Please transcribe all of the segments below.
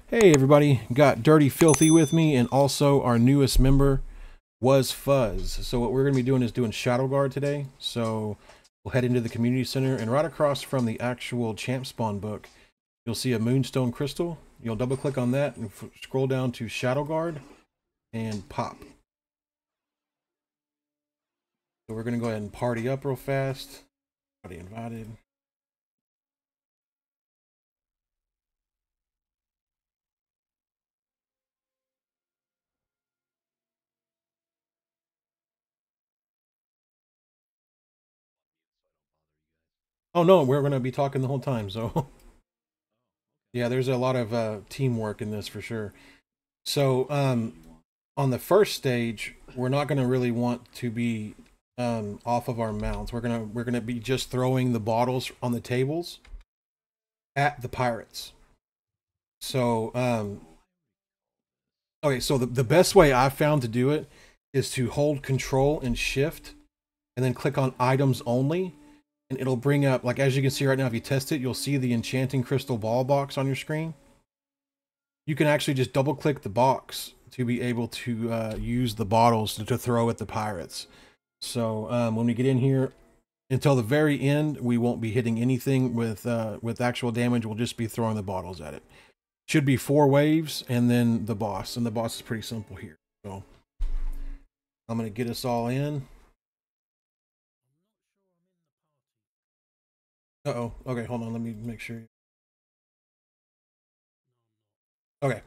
Hey everybody, got Dirty Filthy with me, and also our newest member was Fuzz. So what we're going to be doing is doing Shadowguard today. So we'll head into the community center, and right across from the actual champ spawn book, you'll see a moonstone crystal. You'll double click on that and scroll down to Shadowguard and pop. So we're going to go ahead and party up real fast. Party invited. Oh no, we're going to be talking the whole time, so yeah, there's a lot of teamwork in this for sure. So on the first stage, we're not going to really want to be off of our mounts. We're gonna be just throwing the bottles on the tables at the pirates. So okay, so the best way I've found to do it is to hold Control and Shift, and then click on Items Only, and it'll bring up, like as you can see right now, if you test it, you'll see the Enchanting Crystal Ball box on your screen. You can actually just double click the box to be able to use the bottles to throw at the pirates. So when we get in here, until the very end, we won't be hitting anything with actual damage. We'll just be throwing the bottles at it. Should be 4 waves and then the boss, and the boss is pretty simple here. So I'm gonna get us all in. Uh-oh. Okay, hold on. Let me make sure. Okay.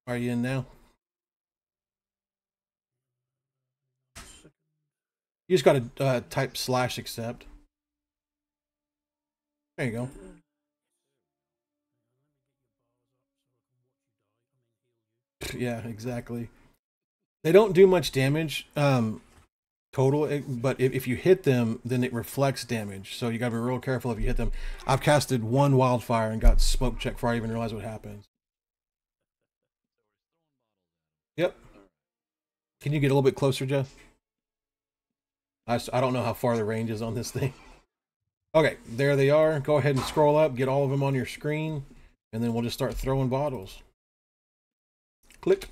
Are you in now? You just gotta type /accept. There you go. Yeah, exactly. They don't do much damage total, but if you hit them, then it reflects damage. So you gotta be real careful if you hit them. I've casted 1 wildfire and got smoke checked before I even realized what happened. Yep. Can you get a little bit closer, Jeff? I don't know how far the range is on this thing. Okay, there they are. Go ahead and scroll up, get all of them on your screen, and then we'll just start throwing bottles. Click.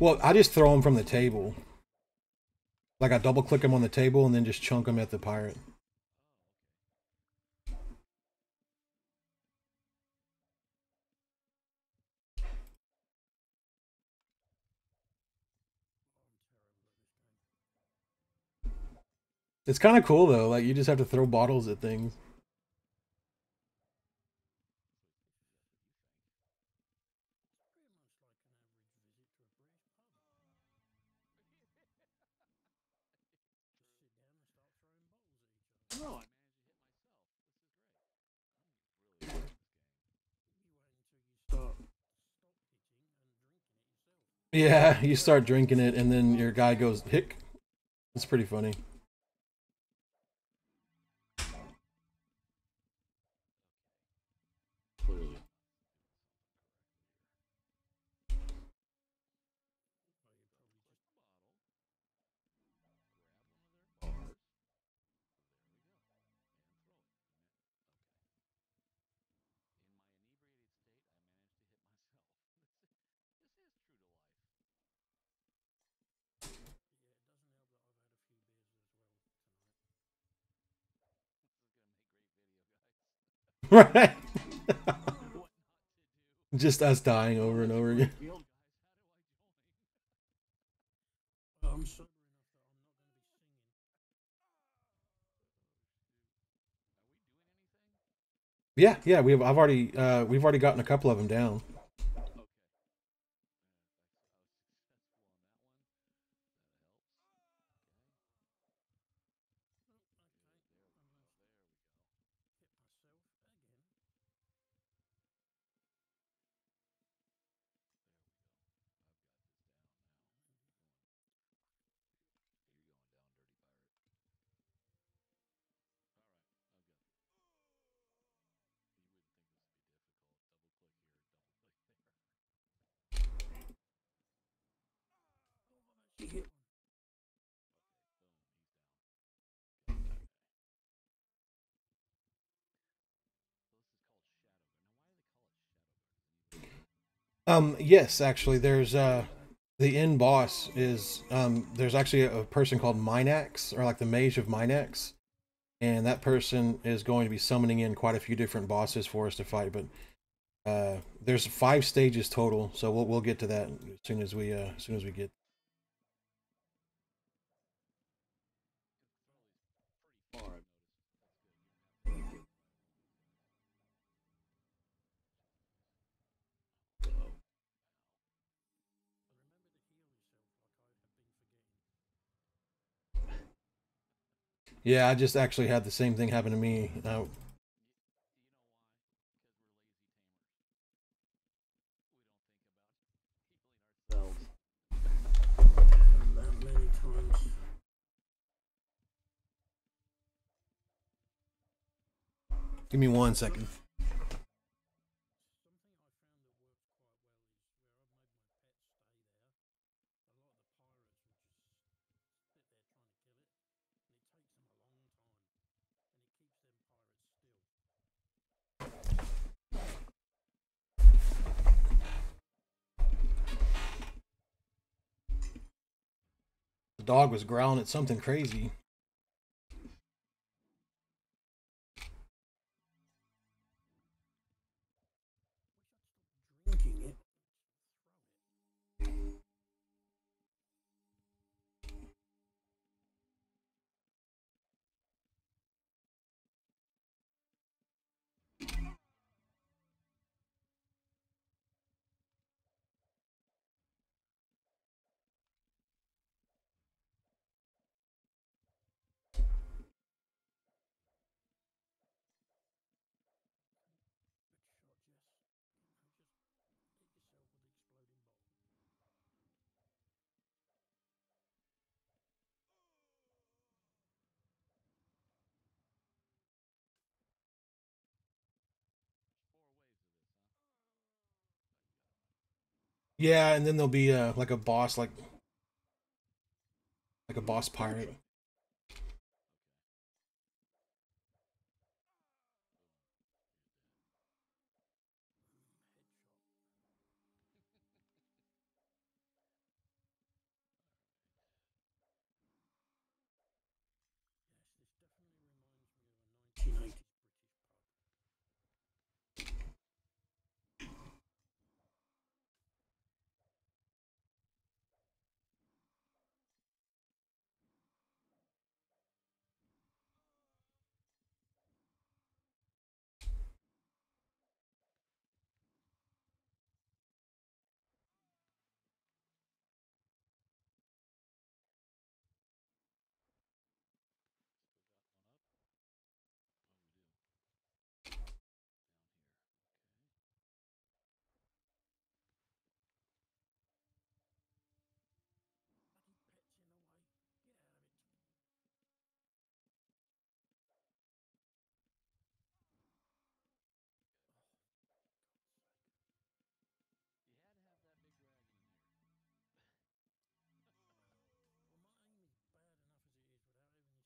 Well, I just throw them from the table. Like I double click them on the table and then just chunk them at the pirate. It's kind of cool though. Like you just have to throw bottles at things. Yeah, you start drinking it and then your guy goes hick. It's pretty funny. Right. Just us dying over and over again. Yeah, yeah, we've already gotten a couple of them down. Yes, actually, there's the end boss is there's actually a person called Minax, or like the Mage of Minax, and that person is going to be summoning in quite a few different bosses for us to fight. But there's 5 stages total, so we'll get to that as soon as we get. Yeah, I just actually had the same thing happen to me. That many times. Give me 1 second. The dog was growling at something crazy. Drinking it. Yeah, and then there'll be like a boss, like a boss pirate.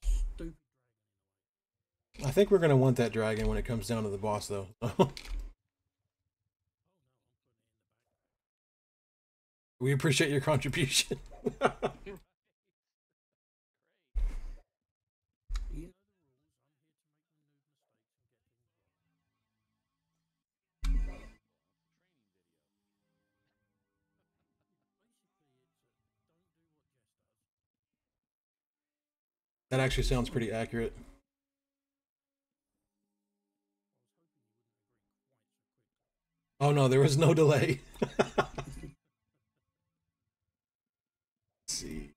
Stupid. I think we're gonna want that dragon when it comes down to the boss, though. We appreciate your contribution. That actually sounds pretty accurate. Oh no, there was no delay. Let's see.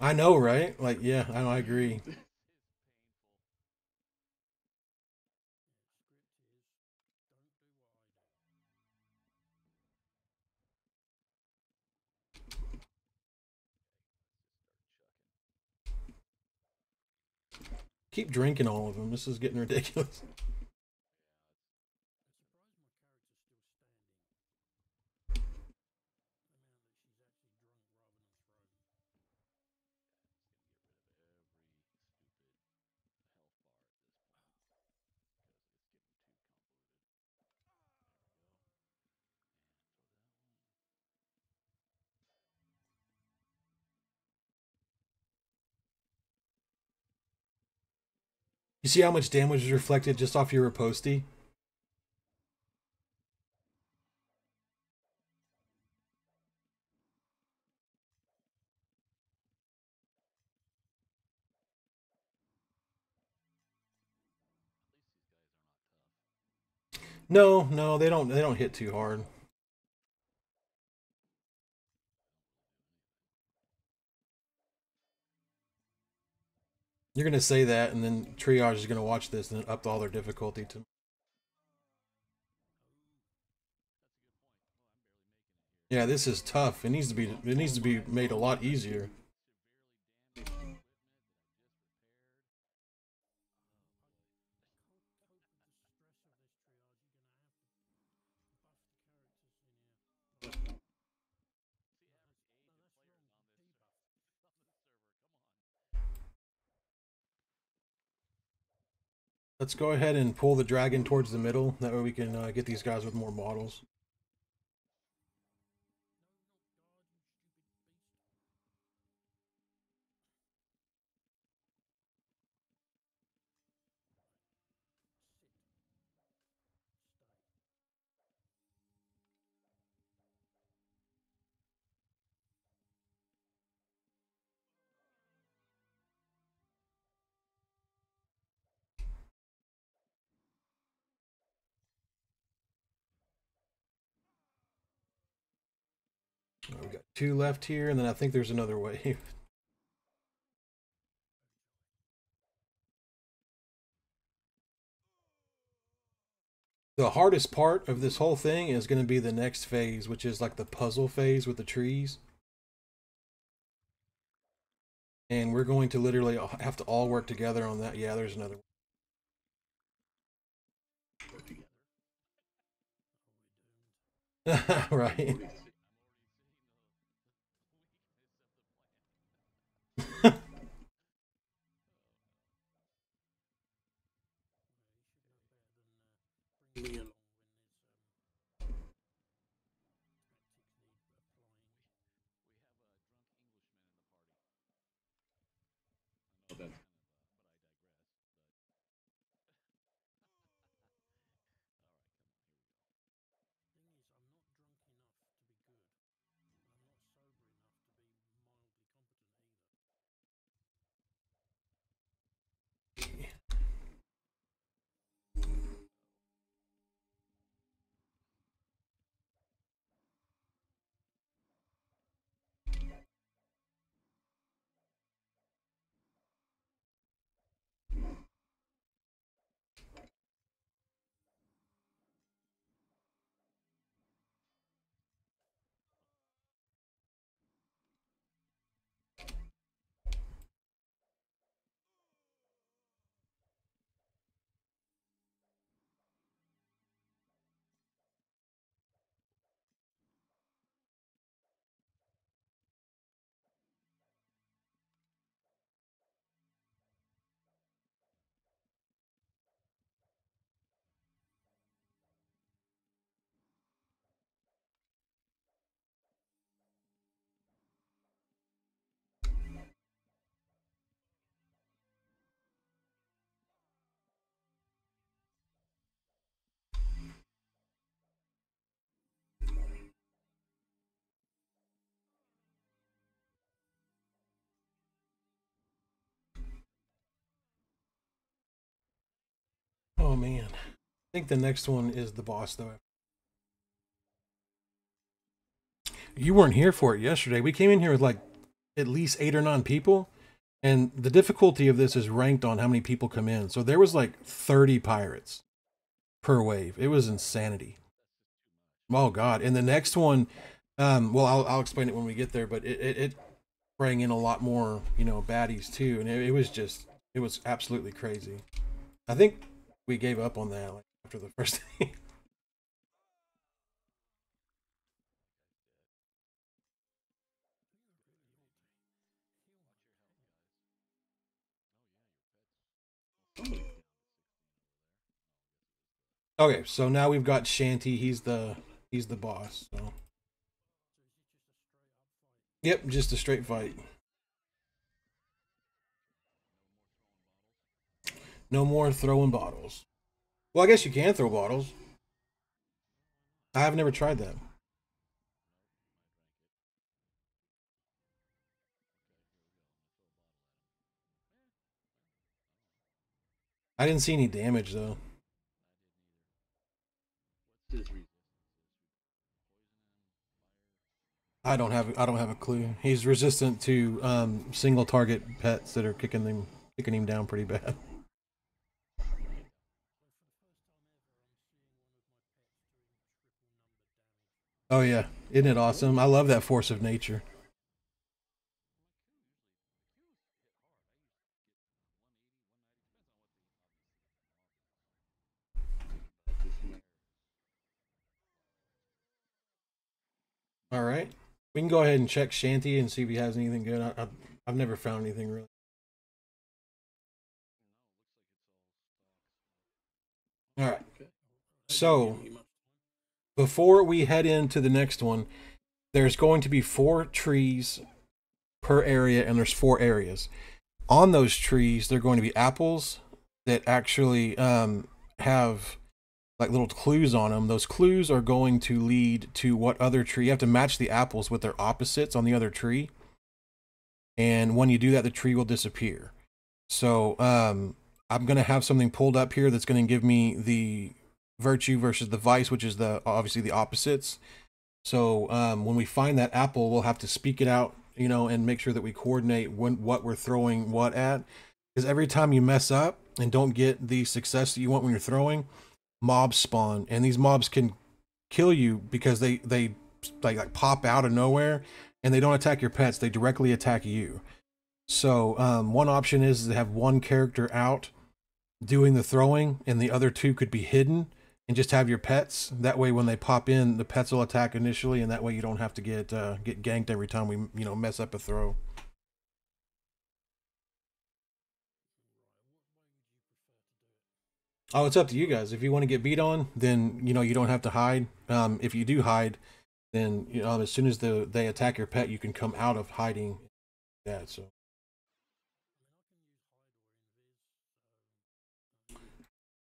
I know, right? Like, yeah, I agree. Keep drinking all of them. This is getting ridiculous. You see how much damage is reflected just off your riposte? No, no, they don't hit too hard. You're gonna say that, and then Triage is gonna watch this and up all their difficulty to. Yeah, this is tough. It needs to be. It needs to be made a lot easier. Let's go ahead and pull the dragon towards the middle. That way we can get these guys with more models. We got 2 left here, and then I think there's another wave. The hardest part of this whole thing is going to be the next phase, which is like the puzzle phase with the trees. And we're going to literally have to all work together on that. Yeah, there's another one. Right. Oh man. I think the next one is the boss though. You weren't here for it yesterday. We came in here with like at least 8 or 9 people, and the difficulty of this is ranked on how many people come in. So there was like 30 pirates per wave. It was insanity. Oh god. And the next one, well, I'll explain it when we get there, but it bring in a lot more, you know, baddies too, and it was just, it was absolutely crazy. I think we gave up on that like after the first day. Okay, so now we've got Shanty. He's the boss. So. Yep, just a straight fight. No more throwing bottles. Well, I guess you can throw bottles. I've never tried that. I didn't see any damage though. I don't have a clue. He's resistant to single target pets that are kicking him down pretty bad. Oh yeah, isn't it awesome? I love that force of nature. All right, we can go ahead and check Shanty and see if he has anything good. I've never found anything really. All right, so before we head into the next one, there's going to be 4 trees per area, and there's 4 areas. On those trees, they're going to be apples that actually have like little clues on them. Those clues are going to lead to what other tree. You have to match the apples with their opposites on the other tree. And when you do that, the tree will disappear. So I'm going to have something pulled up here that's going to give me the virtue versus the vice, which is the obviously the opposites. So when we find that apple, we'll have to speak it out, you know, and make sure that we coordinate what we're throwing what at. Because every time you mess up and don't get the success that you want when you're throwing, mobs spawn, and these mobs can kill you because they like pop out of nowhere, and they don't attack your pets; they directly attack you. So one option is to have one character out doing the throwing, and the other 2 could be hidden, and just have your pets. That way, when they pop in, the pets will attack initially, and that way you don't have to get ganked every time we mess up a throw. Oh, it's up to you guys. If you want to get beat on, then you don't have to hide. If you do hide, then as soon as they attack your pet, you can come out of hiding. Yeah. So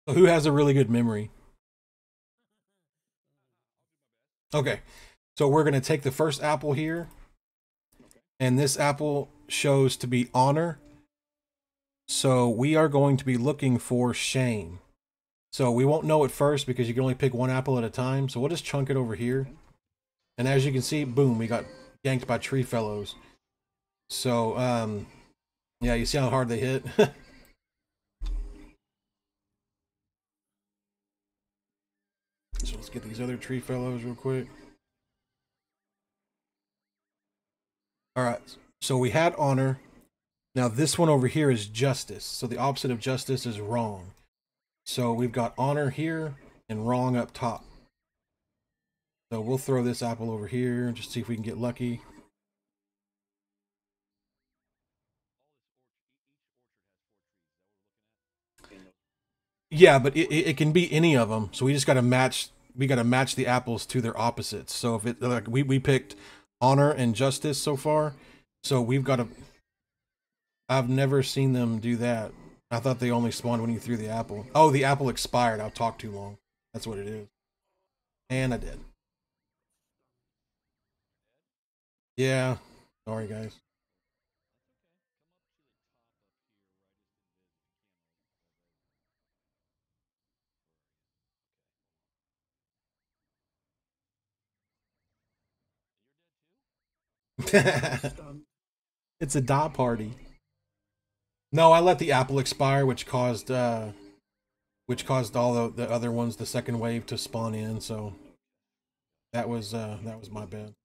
who has a really good memory? Okay, so we're gonna take the first apple here, and this apple shows to be honor. So we are going to be looking for shame. So we won't know at first because you can only pick one apple at a time. So we'll just chunk it over here. And as you can see, boom, we got yanked by tree fellows. So, yeah, you see how hard they hit? So let's get these other tree fellows real quick. All right, so we had honor. Now this one over here is justice. So the opposite of justice is wrong. So we've got honor here and wrong up top. So we'll throw this apple over here and just see if we can get lucky. Yeah, but it can be any of them. So we just got to match. We got to match the apples to their opposites. So if it like we picked honor and justice so far, so we've got to. I've never seen them do that. I thought they only spawned when you threw the apple. Oh, the apple expired. I've talked too long. That's what it is. And I did. Yeah. Sorry, guys. It's a dot party. No, I let the apple expire, which caused all the other ones, the second wave, to spawn in. So that was my bad.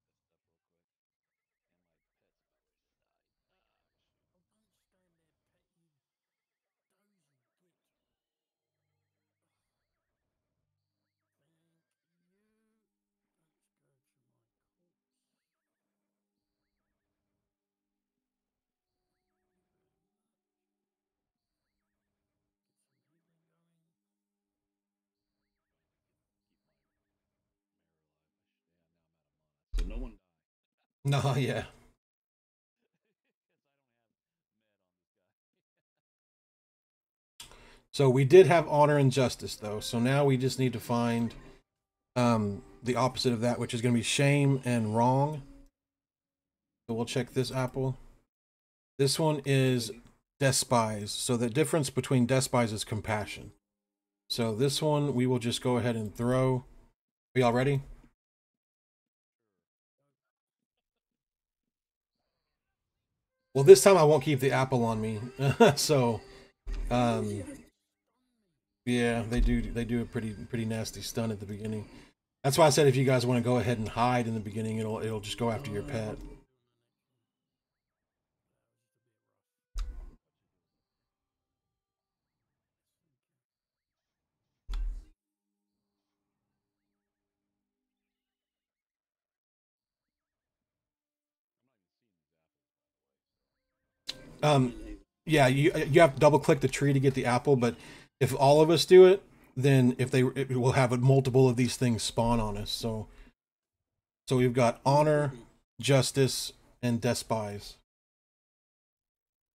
No, yeah. So we did have honor and justice though. So now we just need to find the opposite of that, which is going to be shame and wrong. So we'll check this apple. This one is despise. So the difference between despise is compassion. So this one we will just go ahead and throw. Are y'all ready? Well, this time I won't keep the apple on me. So, yeah, they do a pretty nasty stun at the beginning. That's why I said if you guys want to go ahead and hide in the beginning, it'll just go after your pet. Yeah, you have to double click the tree to get the apple, but if all of us do it, then it will have a multiple of these things spawn on us. So we've got honor, justice, and despise.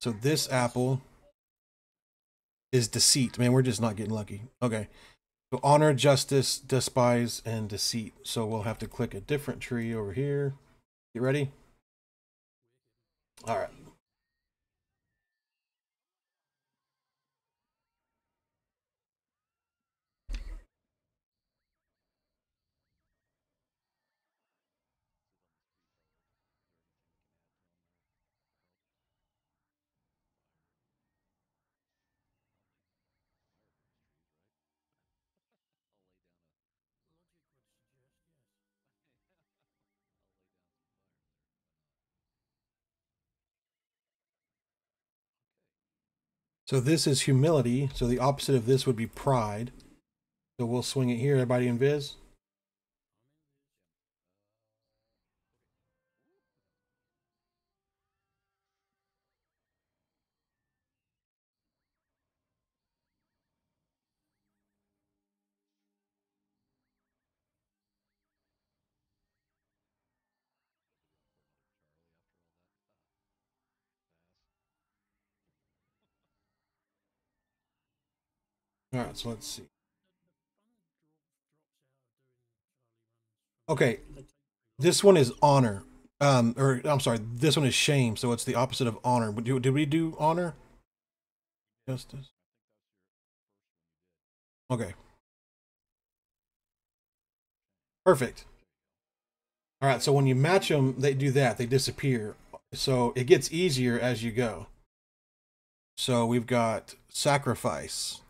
So this apple is deceit. Man, we're just not getting lucky. Okay. So honor, justice, despise, and deceit. So we'll have to click a different tree over here. You ready? All right. So this is humility. So the opposite of this would be pride. So we'll swing it here. Everybody invis. All right, so let's see. Okay, this one is honor. Or I'm sorry, this one is shame. So it's the opposite of honor. Did we do honor? Justice. Okay. Perfect. All right, so when you match them, they do that. They disappear. So it gets easier as you go. So we've got sacrifice.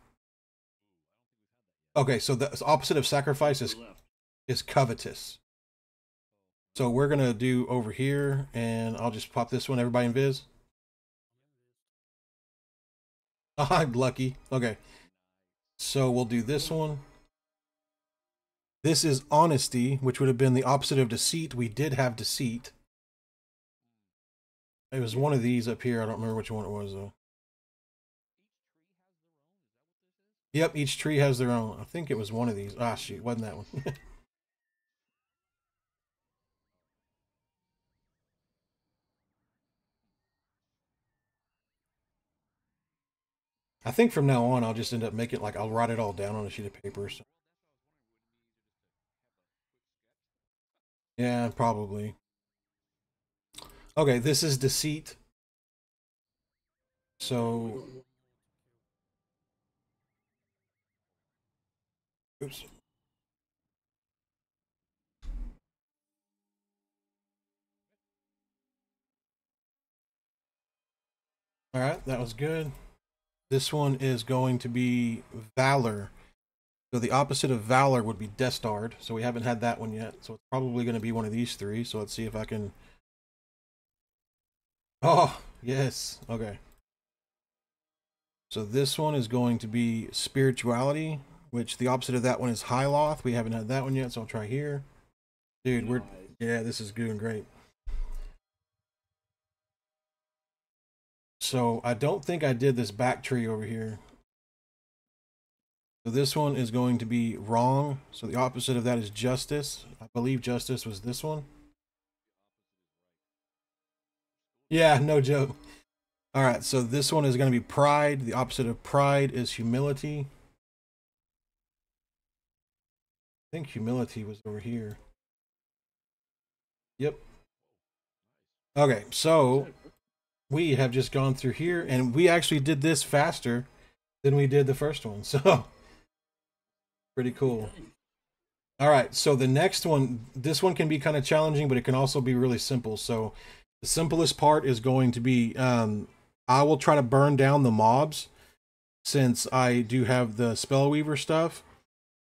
Okay, so the opposite of sacrifice is covetous. So we're gonna do over here, and I'll just pop this one. Everybody invis. Ah, lucky. Okay. So we'll do this one. This is honesty, which would have been the opposite of deceit. We did have deceit. It was one of these up here. I don't remember which one it was, though. Yep, each tree has their own. I think it was one of these. Ah, shoot, wasn't that one. I think from now on, I'll just end up making, like, I'll write it all down on a sheet of paper. So. Yeah, probably. Okay, this is deceit. So, oops. All right, that was good. This one is going to be valor. So the opposite of valor would be destard. So we haven't had that one yet. So it's probably going to be one of these three. So let's see if I can. Oh, yes. Okay. So this one is going to be spirituality, which the opposite of that one is Hyloth. We haven't had that one yet, so I'll try here. Dude, yeah, this is doing great. So I don't think I did this back tree over here. So this one is going to be wrong. So the opposite of that is justice. I believe justice was this one. Yeah, no joke. All right, so this one is going to be pride. The opposite of pride is humility. I think humility was over here. Yep. Okay, so we have just gone through here, and we actually did this faster than we did the first one. So pretty cool. All right, so the next one, this one can be kind of challenging, but it can also be really simple. So the simplest part is going to be I will try to burn down the mobs since I do have the Spellweaver stuff.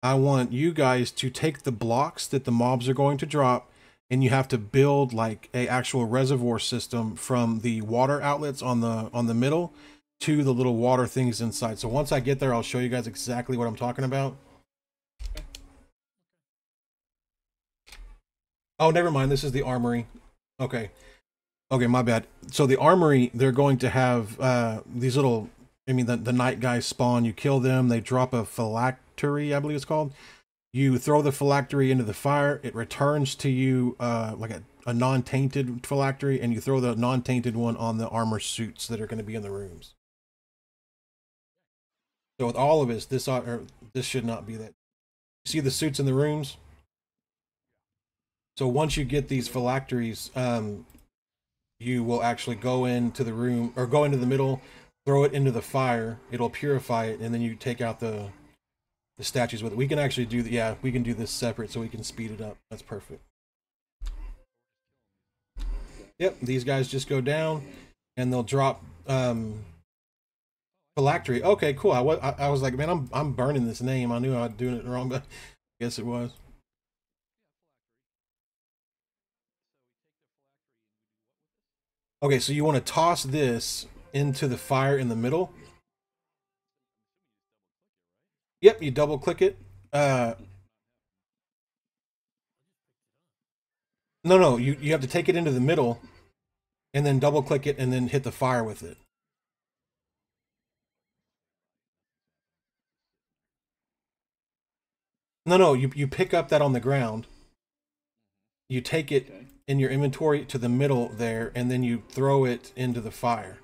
I want you guys to take the blocks that the mobs are going to drop, and you have to build like a actual reservoir system from the water outlets on the middle to the little water things inside. So once I get there, I'll show you guys exactly what I'm talking about. Oh, never mind. This is the armory. Okay. Okay, my bad. So the armory, they're going to have these little, I mean, the night guys spawn. You kill them. They drop a phylactery, I believe it's called. You throw the phylactery into the fire. It returns to you like a non-tainted phylactery, and you throw the non-tainted one on the armor suits that are going to be in the rooms. So with all of this, this should not be that. See the suits in the rooms? So once you get these phylacteries, you will actually go into the room or go into the middle, throw it into the fire. It'll purify it, and then you take out the statues with it. We can actually do the, yeah, we can do this separate so we can speed it up. That's perfect. Yep, these guys just go down, and they'll drop phylactery. Okay, cool. I was like, man, I'm burning this name. I knew I was doing it wrong, but I guess it was. Okay, so you want to toss this into the fire in the middle. Yep, you double click it. Uh, no, you have to take it into the middle, and then double click it, and then hit the fire with it. No, you pick up that on the ground. You take it in your inventory to the middle there, and then you throw it into the fire.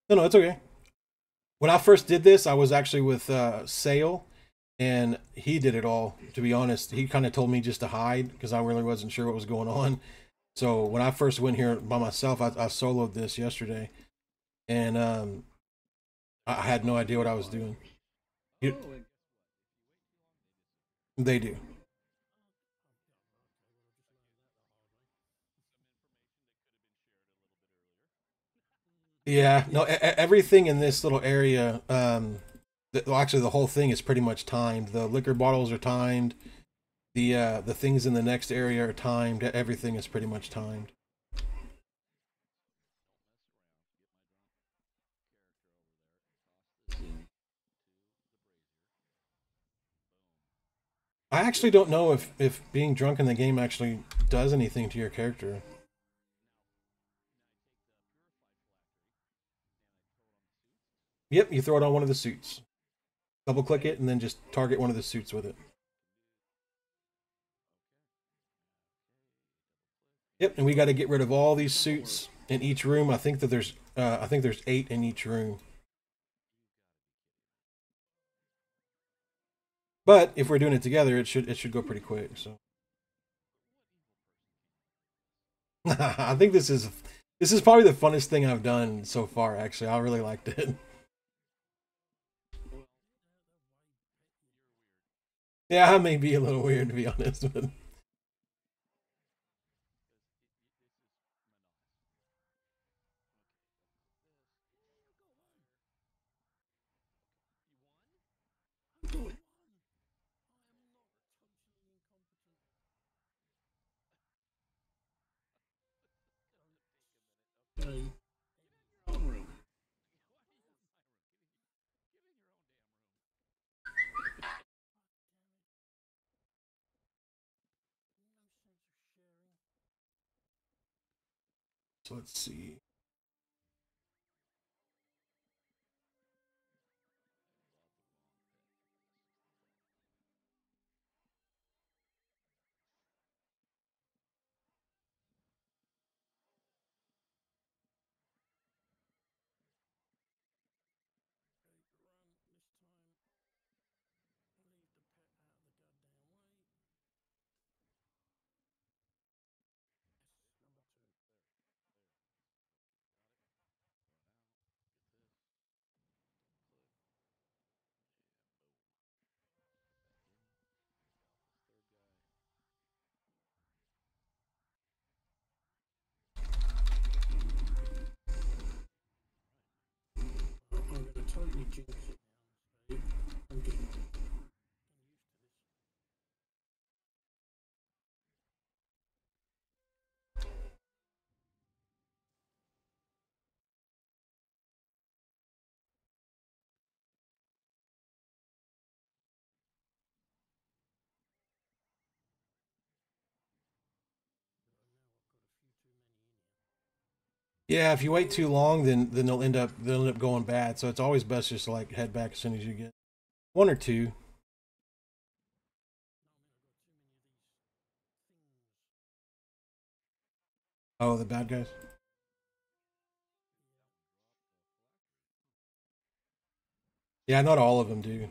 No, it's okay. When I first did this, I was actually with Sale, and he did it all. To be honest, he kind of told me just to hide because I really wasn't sure what was going on. So when I first went here by myself, I soloed this yesterday, and I had no idea what I was doing. You, they do. Yeah, no, everything in this little area, well, actually, the whole thing is pretty much timed. The liquor bottles are timed. The things in the next area are timed. Everything is pretty much timed. I actually don't know if being drunk in the game actually does anything to your character. Yep, you throw it on one of the suits. Double click it and then just target one of the suits with it. Yep, and we got to get rid of all these suits in each room. I think there's 8 in each room. But if we're doing it together, it should go pretty quick. So I think this is probably the funnest thing I've done so far. Actually, I really liked it. Yeah, I may be a little weird to be honest, but so let's see. Yeah, if you wait too long, then they'll end up going bad. So it's always best just to like head back as soon as you get one or two. Oh, the bad guys. Yeah, not all of them do.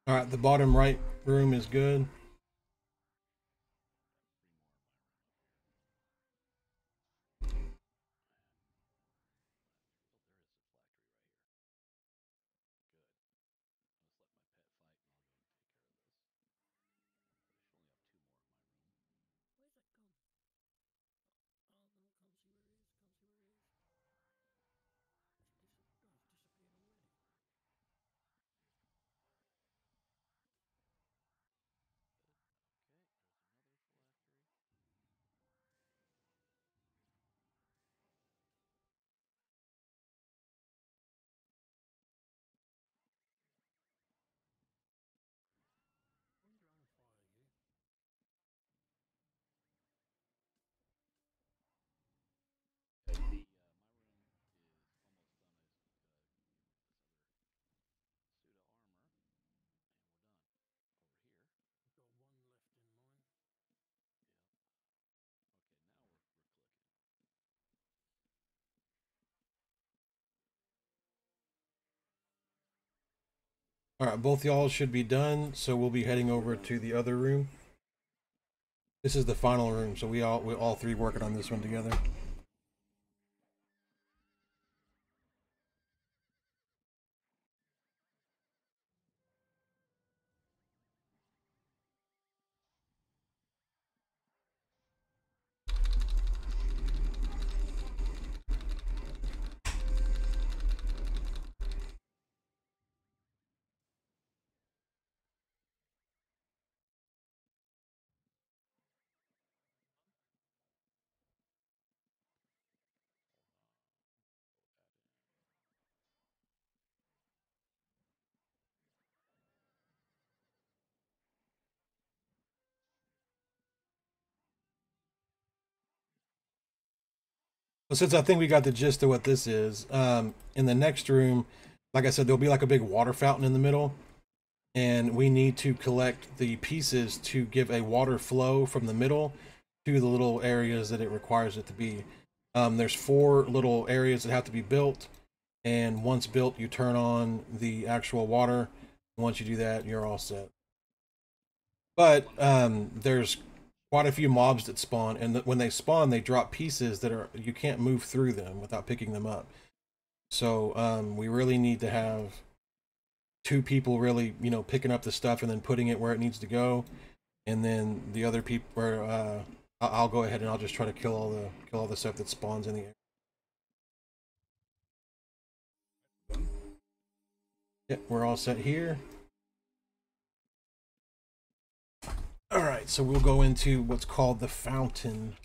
All right, the bottom right room is good. All right, both y'all should be done, so we'll be heading over to the other room. This is the final room, so we all three working on this one together. Well, since I think we got the gist of what this is, in the next room, like I said, there'll be like a big water fountain in the middle, and we need to collect the pieces to give a water flow from the middle to the little areas that it requires it to be. There's 4 little areas that have to be built, and once built, you turn on the actual water. Once you do that, you're all set. But there's quite a few mobs that spawn, and when they spawn, they drop pieces that are you can't move through them without picking them up. So we really need to have 2 people really, picking up the stuff and then putting it where it needs to go, and then the other people where I'll go ahead and I'll just try to kill all the stuff that spawns in the air. Yeah, we're all set here. All right, so we'll go into what's called the fountain.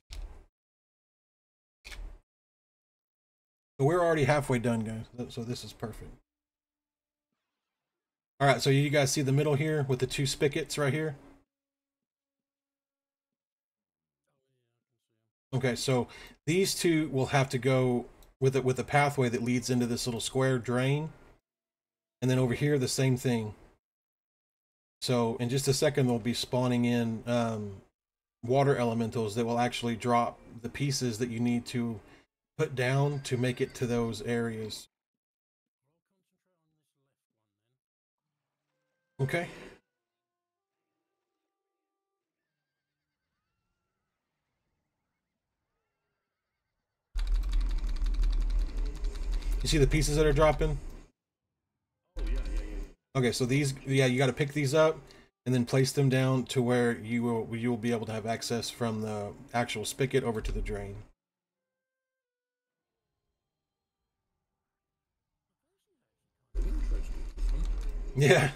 So we're already halfway done, guys. So this is perfect. All right, so you guys see the middle here with the 2 spigots right here? Okay, so these 2 will have to go with a pathway that leads into this little square drain. And then over here, the same thing. So in just a second, they'll be spawning in water elementals that will actually drop the pieces that you need to put down to make it to those areas. Okay. see the pieces that are dropping? Oh yeah, yeah, yeah. Okay, so these, yeah, you got to pick these up and then place them down to where you will be able to have access from the actual spigot over to the drain. Interesting. Yeah.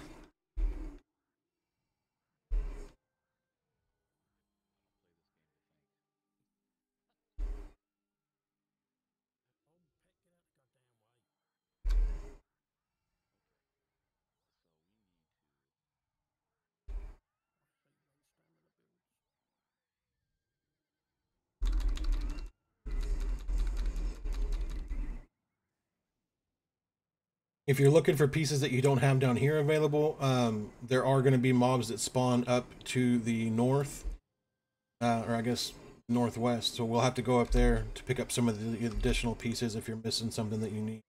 If you're looking for pieces that you don't have down here available, there are going to be mobs that spawn up to the north, or I guess northwest. So we'll have to go up there to pick up some of the additional pieces if you're missing something that you need.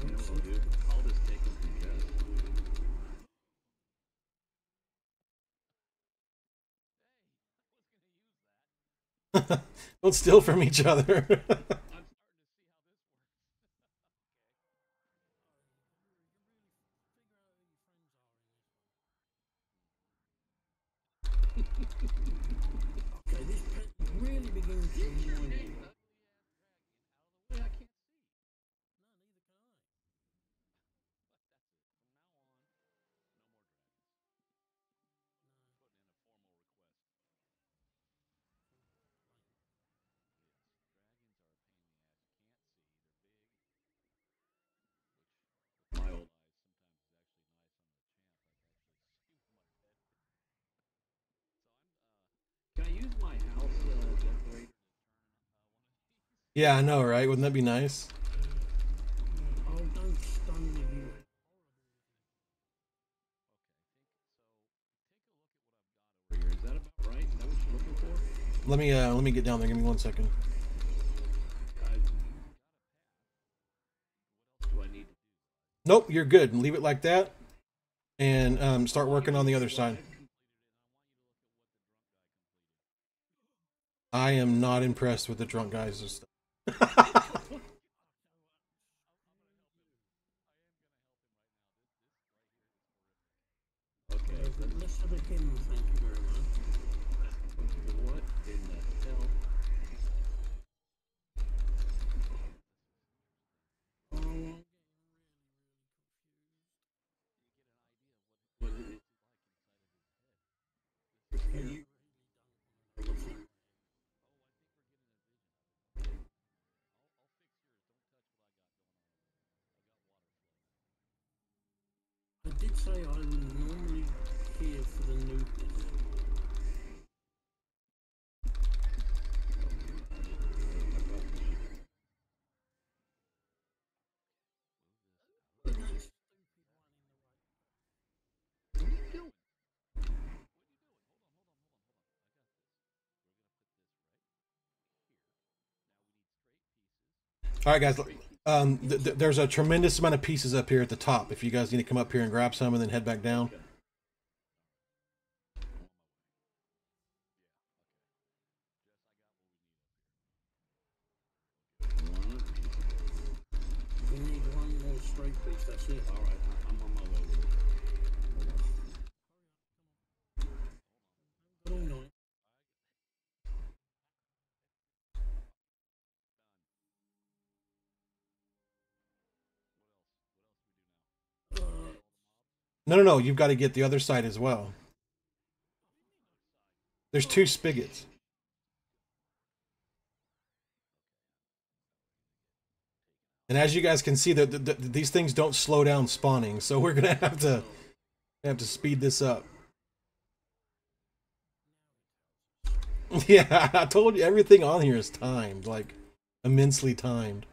No, dude. I'll just take them from Jess. Don't steal from each other. Okay, this pet really begins to annoy me. My old Can I use my house decorator? Yeah, I know, right? Wouldn't that be nice? Oh, don't stun me, you. Over here. Is that about right? Is that what you're looking for? Let me get down there. Give me 1 second. What do I need to do? Nope, you're good. Leave it like that, and start working on the other side. I am not impressed with the drunk guys and stuff. Okay. Let's have a hymn, thank you very much. What in the hell? Oh, I'm getting What is it? really, you. I did say I'm normally here for the new business. But that's All right, guys. There's a tremendous amount of pieces up here at the top. If you guys need to come up here and grab some and then head back down. we need one more straight piece, that's it. All right, I'm on my way. All night. No, no, no. You've got to get the other side as well. There's 2 spigots. And as you guys can see, these things don't slow down spawning, so we're gonna have to speed this up. Yeah, I told you everything on here is timed, like immensely timed.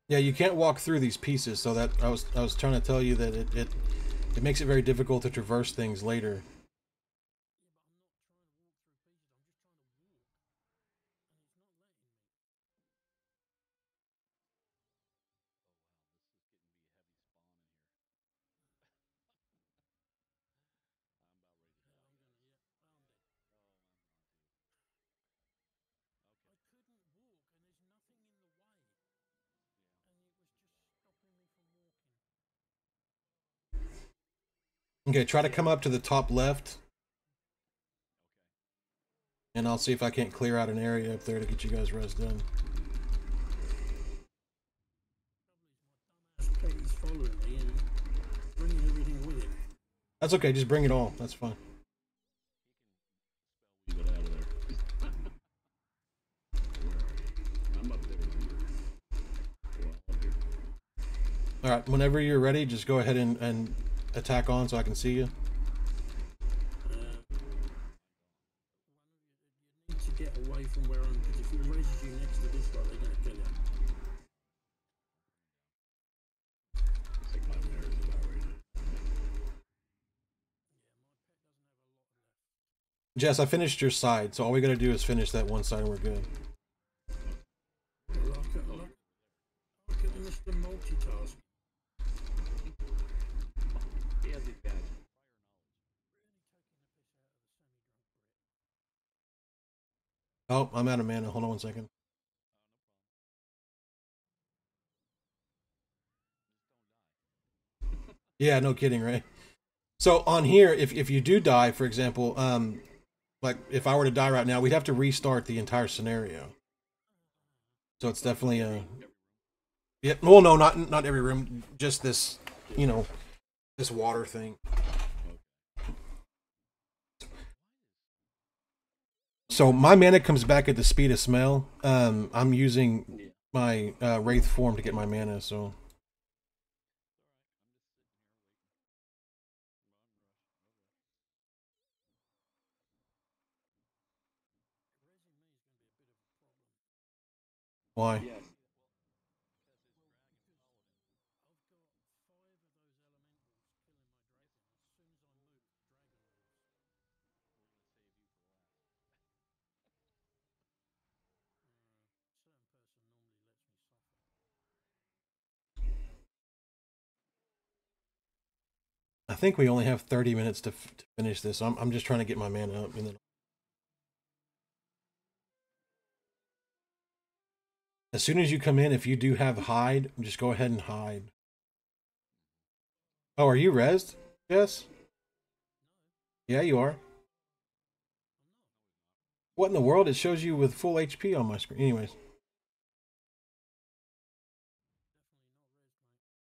Yeah, you can't walk through these pieces, so that I was trying to tell you that it makes it very difficult to traverse things later. Okay, try to come up to the top left, and I'll see if I can't clear out an area up there to get you guys res done. He's following me and bringing everything with him. That's okay, just bring it all. That's fine. Leave it out of there. I'm up there with you. Well, up here. Alright, whenever you're ready, just go ahead and attack on so I can see you. You need to get away from where I'm, because if he raises you next to this guy, they're going to kill him. I think my mare is about ready to... Jess, I finished your side, so all we gotta do is finish that one side and we're good. Look at Mr. Multitask. He has these guys. Oh, I'm out of mana. Hold on 1 second. Yeah, no kidding, right? So on here, if you do die, for example, like if I were to die right now, we'd have to restart the entire scenario. So it's definitely a... Yeah, well, no, not every room, just this, you know, this water thing. So my mana comes back at the speed of smell. I'm using my Wraith form to get my mana, so... Why? Yes. I think we only have 30 minutes to finish this. I'm just trying to get my mana up, and then as soon as you come in, if you do have hide, just go ahead and hide. Oh, are you rezzed? Yes. Yeah, you are. What in the world? It shows you with full HP on my screen. Anyways.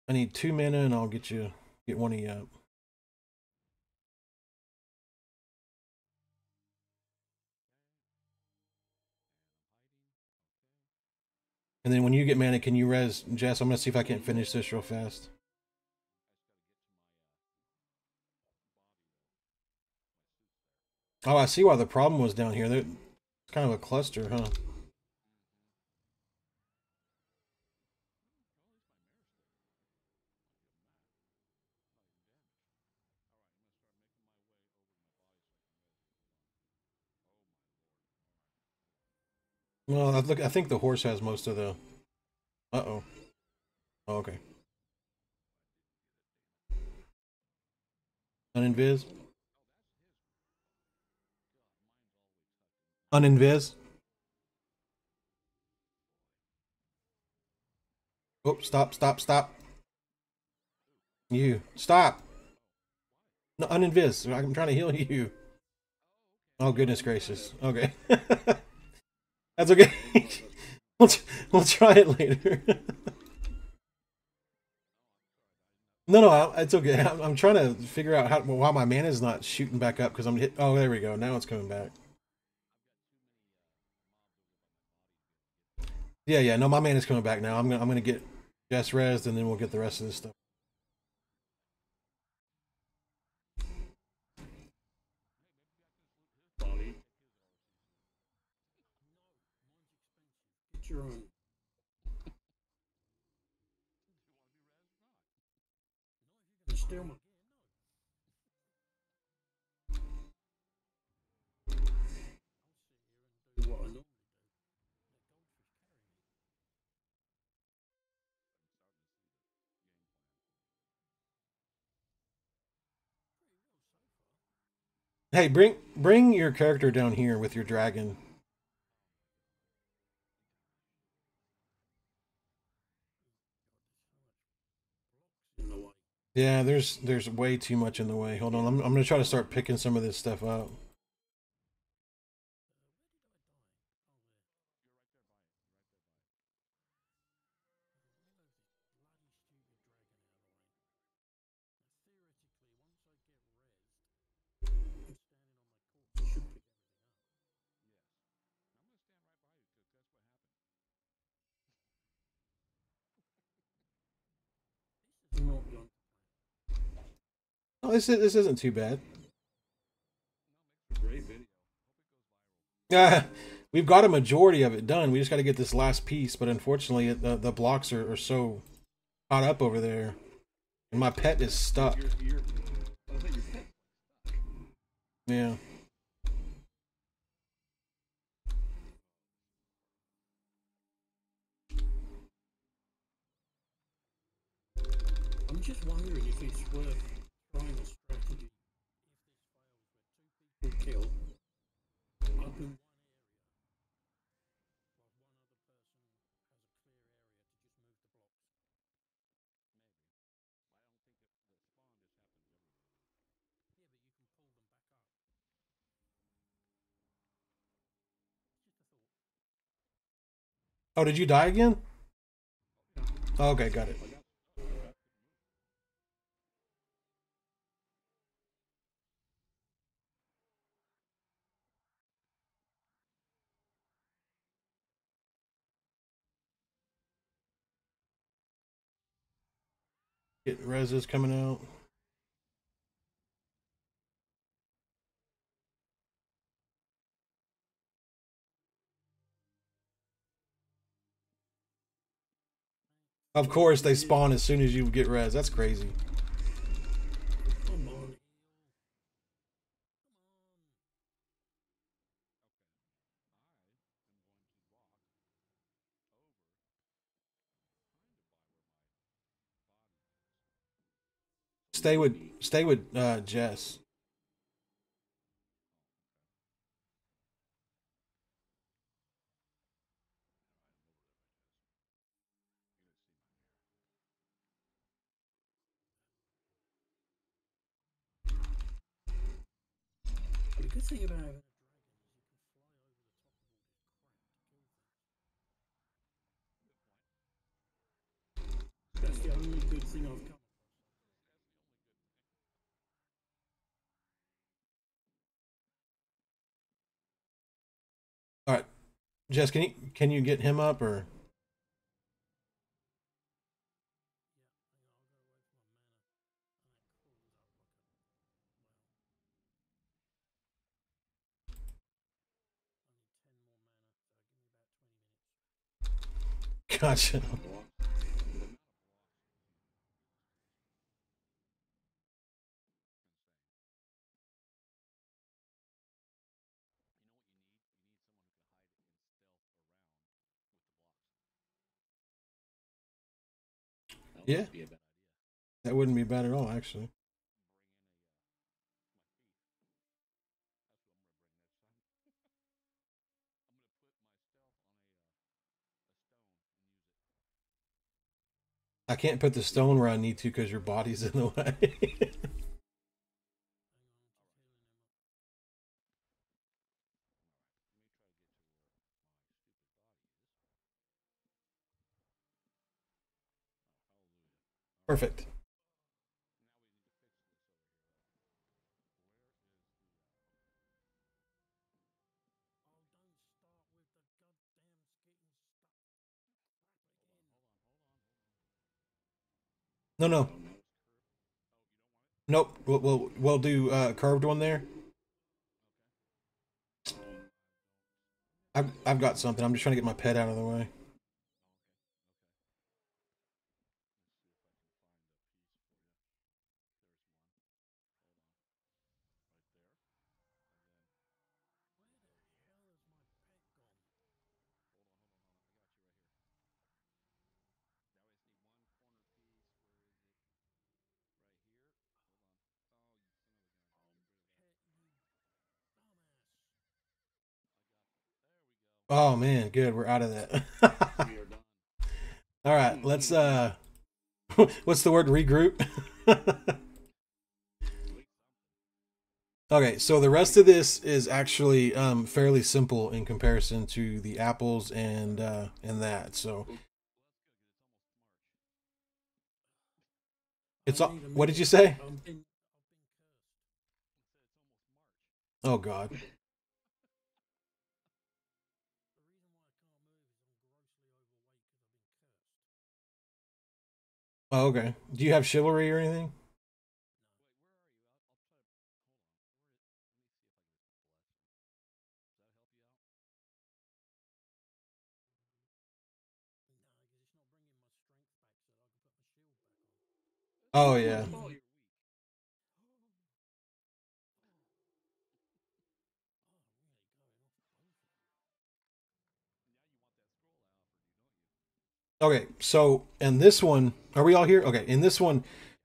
I need 2 mana and I'll get one of you up. And then when you get mana, can you res Jess? I'm gonna see if I can't finish this real fast. Oh, I see why the problem was down here. It's kind of a cluster, huh? Well, I think the horse has most of the... Uh-oh. Oh, okay. Uninvis? Uninvis? Oh, stop. You. Stop! No, uninvis. I'm trying to heal you. Oh, goodness gracious. Okay. That's okay. we'll try it later. No, it's okay. I'm trying to figure out why my mana is not shooting back up because I'm hit. Oh, there we go. Now it's coming back. Yeah. No, my mana's coming back now. I'm gonna get Jess rezzed and then we'll get the rest of this stuff. Get your own. steal my... Do what I normally do. Hey, bring your character down here with your dragon. In the way. Yeah, there's way too much in the way. Hold on, I'm gonna try to start picking some of this stuff up. Not done. Oh, this isn't too bad. Great video. Yeah, we've got a majority of it done. We just got to get this last piece, but unfortunately, the blocks are so caught up over there, and my pet is stuck. I thought your pet. Yeah. I'm just wondering if it's worth trying a strategy. If this fails, where 2 people kill up in one area, Oh, did you die again? Okay, got it. Get reses coming out. Of course, they spawn as soon as you get res. That's crazy. come on. Stay with Jess. The good thing about having a dragon is you can fly over the top of all this crap to kill things. That's the only good thing I've come. All right, Jess, can you get him up or? Gotcha. Yeah, that wouldn't be bad at all, actually. I can't put the stone where I need to because your body's in the way. Perfect. No, no. Nope. We'll do curved one there. I've got something. I'm just trying to get my pet out of the way. Oh man, good. We're out of that. We are done. All right, let's what's the word? Regroup. Okay, so the rest of this is actually fairly simple in comparison to the apples and that. So it's all. What did you say? Oh God. Oh, okay. Do you have chivalry or anything? Oh yeah. Okay, so in this one, are we all here? Okay, in this one,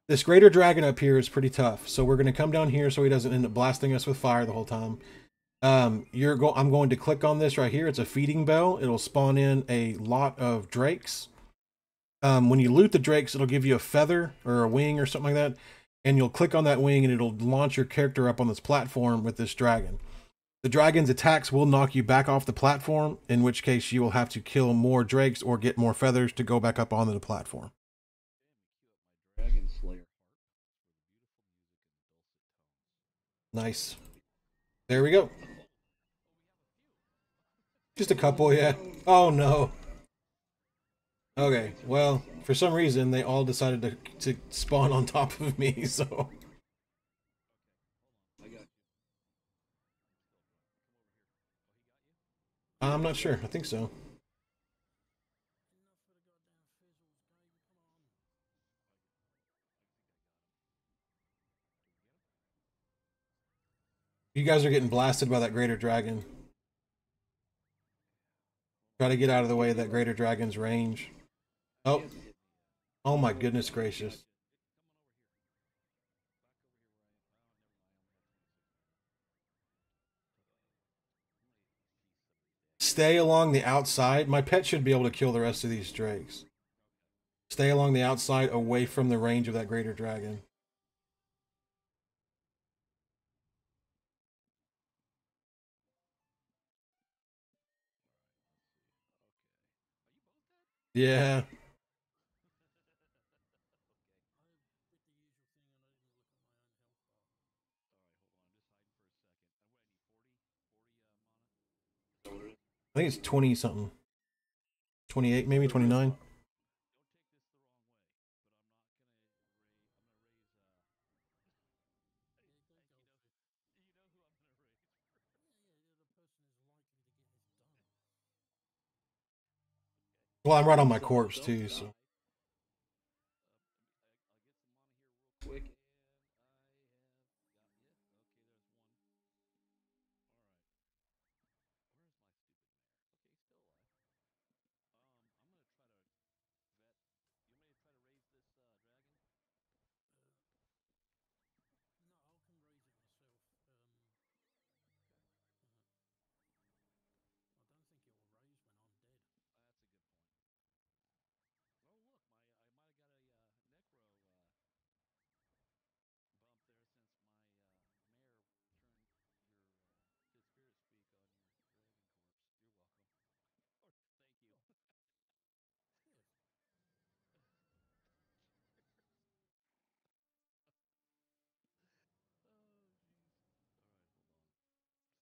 this greater dragon up here is pretty tough. So we're gonna come down here so he doesn't end up blasting us with fire the whole time. I'm going to click on this right here. It's a feeding bell. It'll spawn in a lot of drakes. When you loot the drakes, it'll give you a feather or a wing or something like that. And you'll click on that wing and it'll launch your character up on this platform with this dragon. The dragon's attacks will knock you back off the platform, in which case you will have to kill more drakes or get more feathers to go back up onto the platform. Dragon Slayer. Nice. There we go. Just a couple, yeah. Oh no. Okay, well, for some reason they all decided to spawn on top of me, so I'm not sure. I think so. You guys are getting blasted by that greater dragon. Try to get out of the way of that greater dragon's range. Oh, oh my goodness gracious. Stay along the outside. My pet should be able to kill the rest of these drakes. Stay along the outside, away from the range of that greater dragon. Yeah. I think it's 20 something. 28, maybe 29. Well, I'm right on my corpse too, so.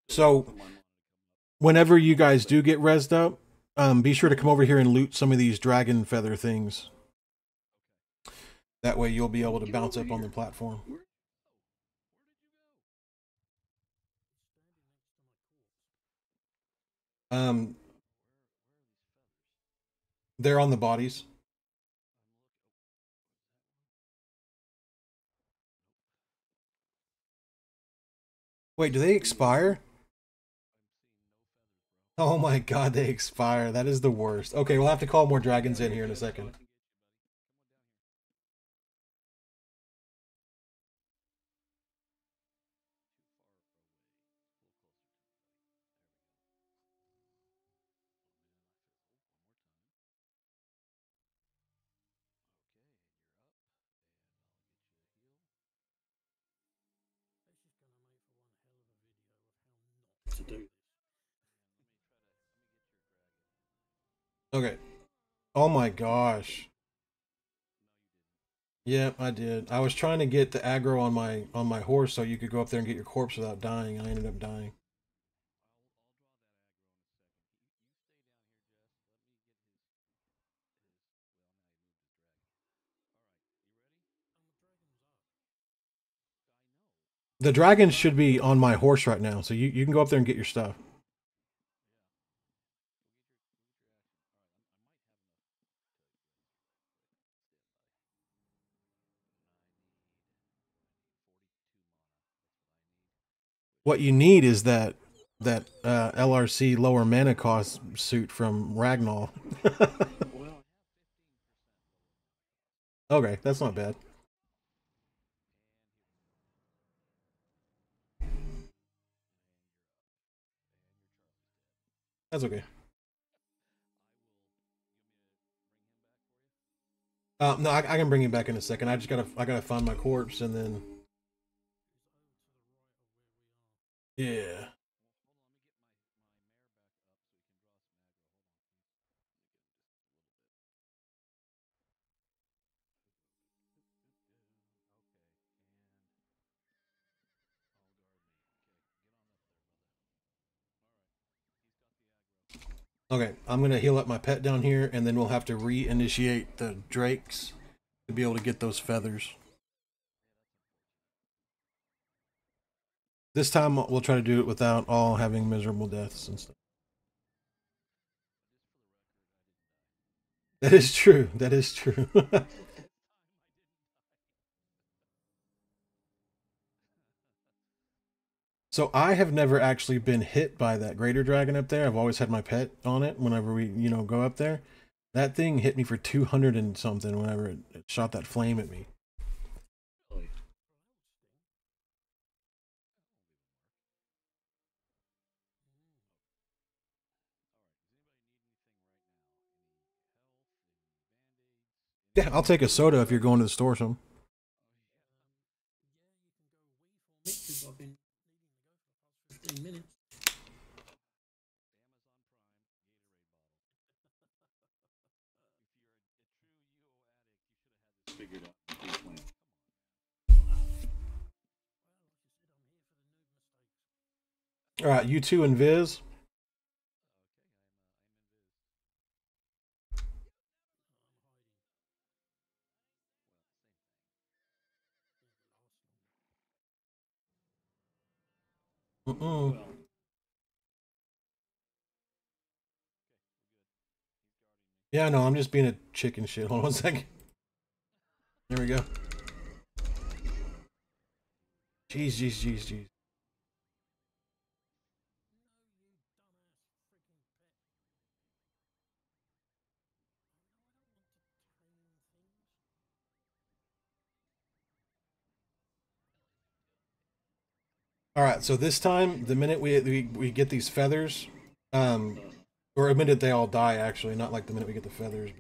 So whenever you guys do get rezzed up, be sure to come over here and loot some of these dragon feather things. That way you'll be able to bounce up on the platform. Um, they're on the bodies. Wait, do they expire? Oh my god, they expire. That is the worst. Okay, we'll have to call more dragons in here in a second. to do this. Okay. Oh my gosh. Yep, I did. I was trying to get the aggro on my horse so you could go up there and get your corpse without dying. I ended up dying. The dragon should be on my horse right now, so you can go up there and get your stuff. What you need is that LRC lower mana cost suit from Ragnall. Okay, that's not bad. That's okay. No, I can bring him back in a second. I gotta find my corpse and then. Yeah. Okay, I'm gonna heal up my pet down here, and then we'll have to reinitiate the drakes to be able to get those feathers. This time we'll try to do it without all having miserable deaths and stuff. That is true. That is true. So I have never actually been hit by that greater dragon up there. I've always had my pet on it whenever we, go up there. That thing hit me for 200 and something whenever it shot that flame at me. Yeah, I'll take a soda if you're going to the store some. Because I've been needing to go for the past 15 minutes. Figured out the plan. All right, you two and Viz. Mm-mm. Yeah, no, I'm just being a chicken shit. Hold on 1 second. Here we go. Jeez, jeez, jeez, jeez. All right, so this time, the minute we get these feathers, or the minute they all die, actually, not like the minute we get the feathers.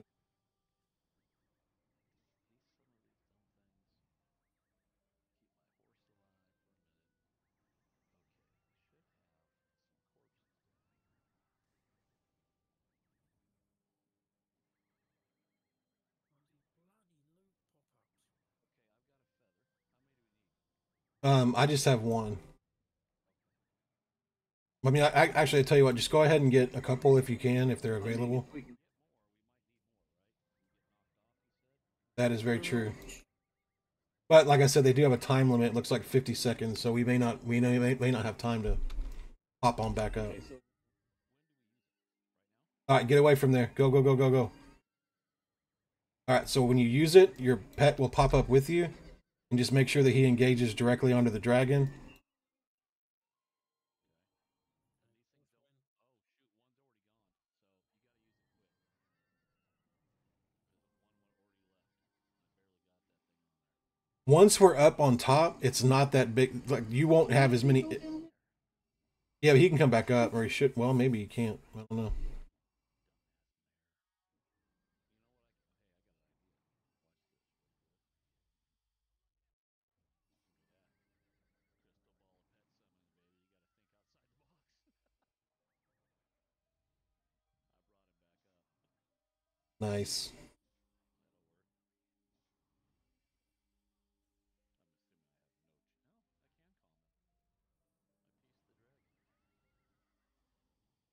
I just have one. I mean, I actually I tell you what, just go ahead and get a couple if you can, if they're available. That is very true. But like I said, they do have a time limit. It looks like 50 seconds, so we may not have time to hop on back up. All right, get away from there. Go, go, go, go, go. All right, so when you use it, your pet will pop up with you, and just make sure that he engages directly onto the dragon. Once we're up on top, it's not that big. Like you won't have as many. Yeah, but he can come back up, or he should. Well, maybe he can't. I don't know. Nice.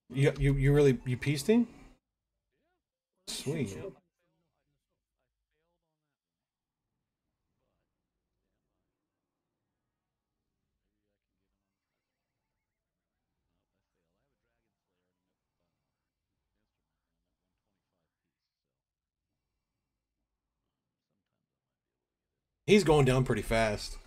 You really you pieced him? Sweet. He's going down pretty fast.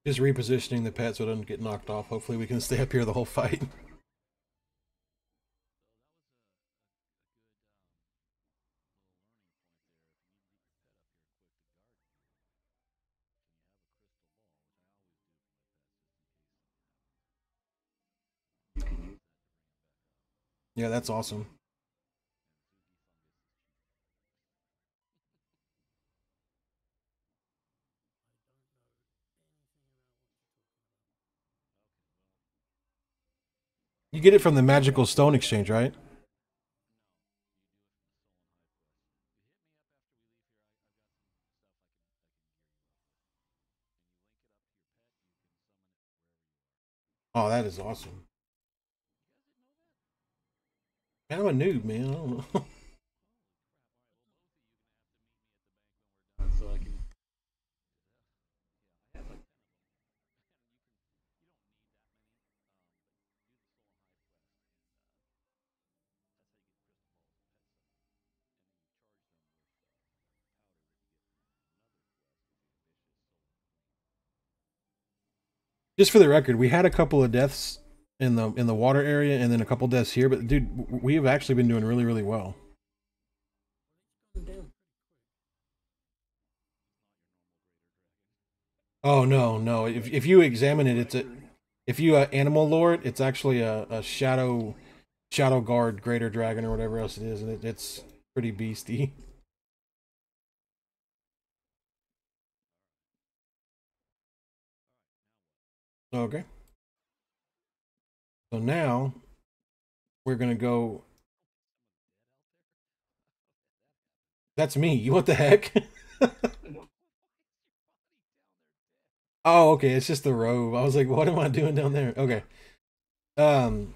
Just repositioning the pet so it doesn't get knocked off. Hopefully we can stay up here the whole fight. Yeah, that's awesome. You get it from the magical stone exchange, right? Oh, that is awesome. Man, I'm a noob, man. I don't know. So I can. I have like 10 of them, and you don't need that many. But do the soul and high quest, and that's how you get crystal balls and pet stuff. And then you charge them with powder that you get from another quest. If you're ambitious soul and green. Just for the record, we had a couple of deaths in the water area and then a couple deaths here, but dude, we have actually been doing really, really well. Oh no, no. If you examine it, it's a if you animal lore it, it's actually a Shadowguard greater dragon or whatever else it is, and it's pretty beasty. Okay. So now we're gonna go. That's me. What the heck? Oh, okay. It's just the robe. I was like, what am I doing down there? Okay. Um.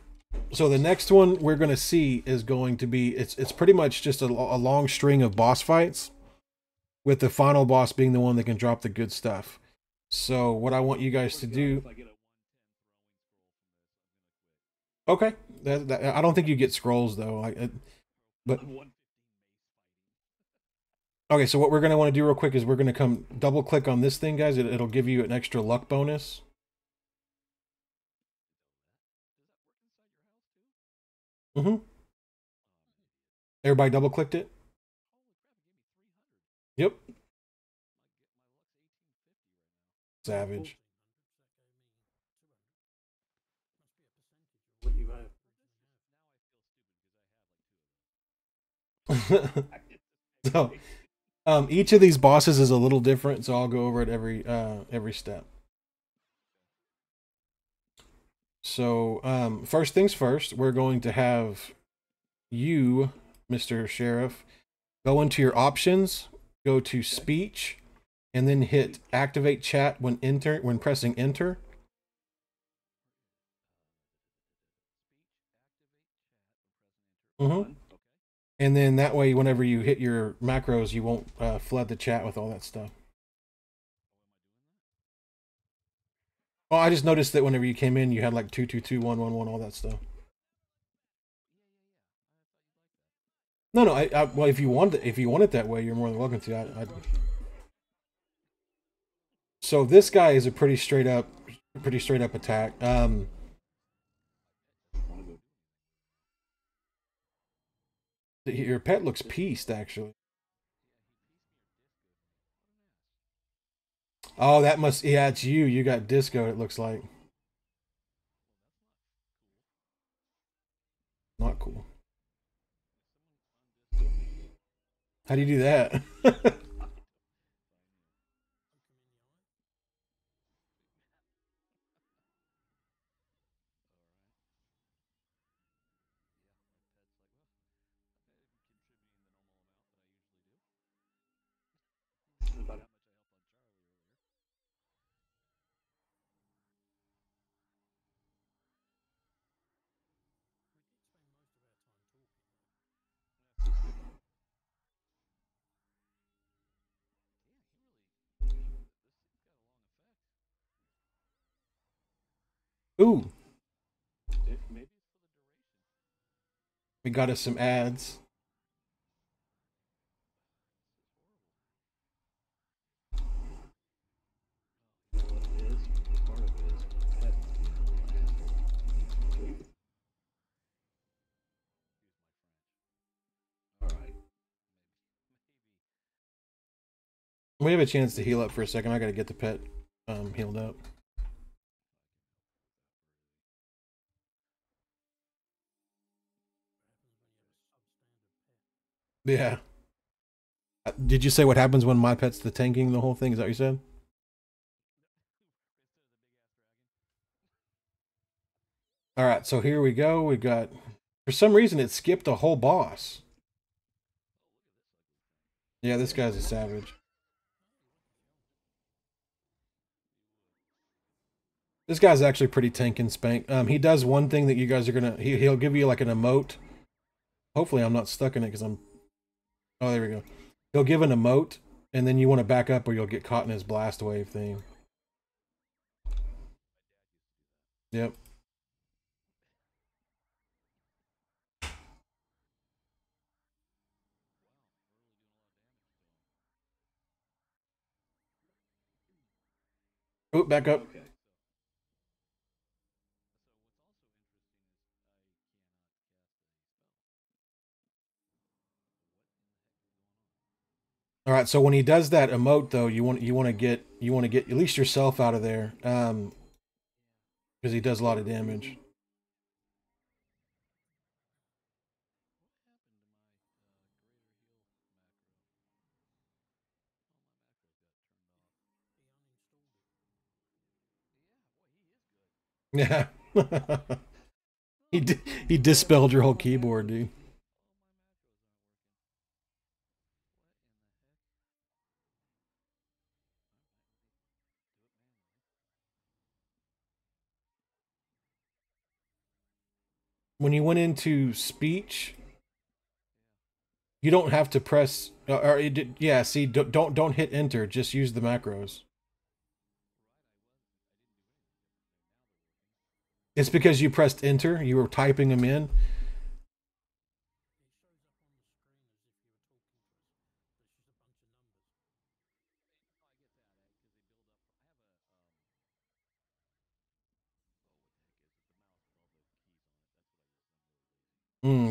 So the next one we're gonna see is going to be it's pretty much just a long string of boss fights, with the final boss being the one that can drop the good stuff. So what I want you guys to do. Okay. I don't think you get scrolls though. But okay, so what we're gonna want to do real quick is we're gonna come double click on this thing, guys. It'll give you an extra luck bonus. Mm-hmm. Everybody double clicked it. Yep. Savage. What you have. So, each of these bosses is a little different, so I'll go over it every step. So, first things first, we're going to have you, Mr. Sheriff, go into your options, go to speech, and then hit activate chat when pressing enter. Mm-hmm. And then that way, whenever you hit your macros, you won't flood the chat with all that stuff. Oh, I just noticed that whenever you came in, you had like 222 111, all that stuff. No, no. Well, if you want it that way, you're more than welcome to. So this guy is a pretty straight up attack. Your pet looks pieced, actually. Oh, that must, yeah, it's you. You got disco, it looks like. Not cool. How do you do that? Ooh, we got us some ads. We have a chance to heal up for a second. I gotta get the pet healed up. Yeah. Did you say what happens when my pet's the tanking the whole thing? Is that what you said? All right, so here we go. We got, for some reason, it skipped a whole boss. Yeah, this guy's a savage. This guy's actually pretty tank and spank. He does one thing that you guys are gonna. He'll give you like an emote. Hopefully, I'm not stuck in it because I'm. Oh, there we go. He'll give an emote, and then you want to back up, or you'll get caught in his blast wave thing. Yep. Oh, back up. All right, so when he does that emote, though, you want to get at least yourself out of there, because he does a lot of damage. Yeah. He dispelled your whole keyboard, dude. When you went into speech, you don't have to press or it did, yeah, see, don't hit enter, just use the macros. It's because you pressed enter, you were typing them in.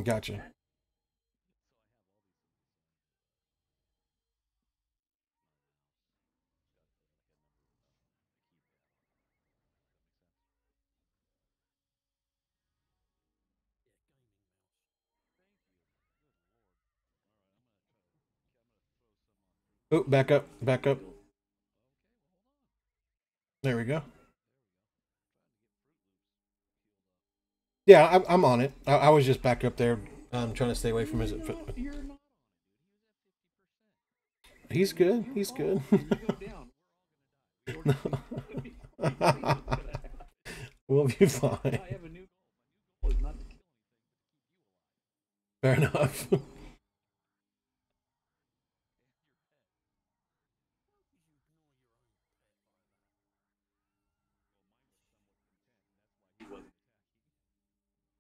Gotcha. Oh, back up, back up. There we go. Yeah, I'm on it. I was just back up there, trying to stay away from his. He's good. He's good. We'll be fine. Fair enough.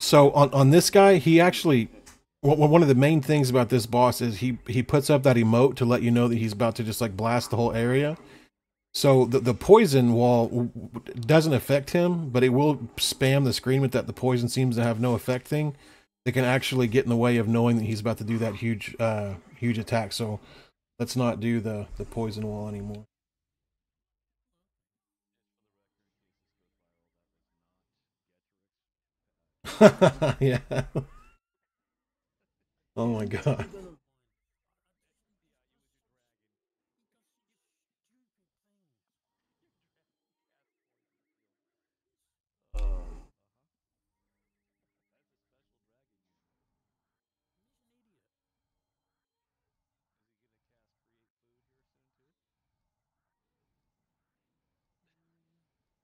So on this guy, he actually one of the main things about this boss is he puts up that emote to let you know that he's about to just like blast the whole area. So the poison wall doesn't affect him, but it will spam the screen with that the poison seems to have no effect thing. that can actually get in the way of knowing that he's about to do that huge attack. So let's not do the poison wall anymore. Yeah. Oh my god.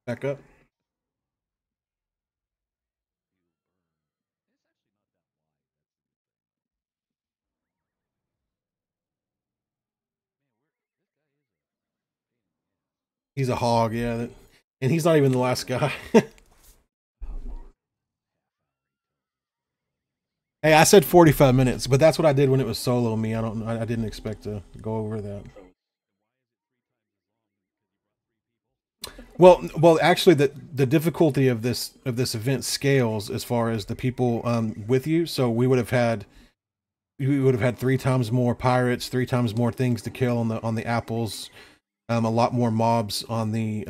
Back up. He's a hog, yeah. And he's not even the last guy. Hey, I said 45 minutes, but that's what I did when it was solo me. I didn't expect to go over that. Well, actually, the difficulty of this event scales as far as the people with you. So we would have had 3 times more pirates, 3 times more things to kill on the apples, a lot more mobs on the